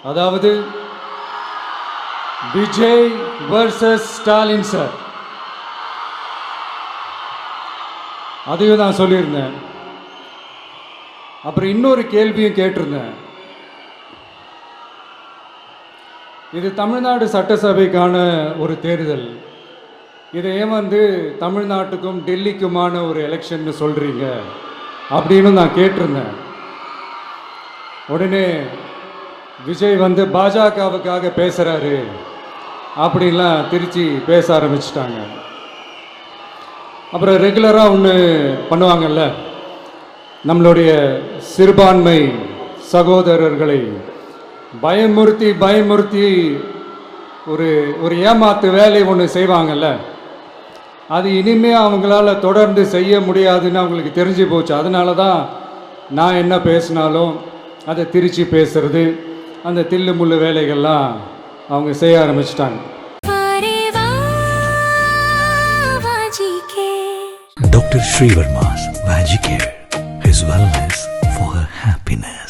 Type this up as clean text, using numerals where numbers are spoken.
அதாவது Vijay versus Stalin sir. அதையும் நான் சொல்லியிருந்தேன். அப்புறம் இன்னொரு கேள்வியும் கேட்டிருந்தேன். இது தமிழ்நாடு சட்டசபைக்கான ஒரு தேர்தல். இதை ஏன் தமிழ்நாட்டுக்கும் டெல்லிக்குமான ஒரு எலெக்ஷன் சொல்கிறீங்க அப்படின்னு நான் கேட்டிருந்தேன். உடனே விஜய் பாஜகவுக்காக பேசுகிறாரு அப்படின்லாம் திருச்சி பேச ஆரம்பிச்சிட்டாங்க. அப்புறம் ரெகுலராக ஒன்று பண்ணுவாங்கல்ல, நம்மளுடைய சிறுபான்மை சகோதரர்களை பயமுறுத்தி ஒரு ஏமாத்து வேலை ஒன்று செய்வாங்கல்ல, அது இனிமேல் அவங்களால தொடர்ந்து செய்ய முடியாதுன்னு அவங்களுக்கு தெரிஞ்சு போச்சு. அதனால தான் நான் என்ன பேசினாலும் அதை திருச்சி பேசுறது, அந்த தில்லு முள்ளு வேலைகள்லாம் அவங்க செய்ய ஆரம்பிச்சிட்டாங்க. Dr. Srivarma's Magic Care, his wellness for her happiness.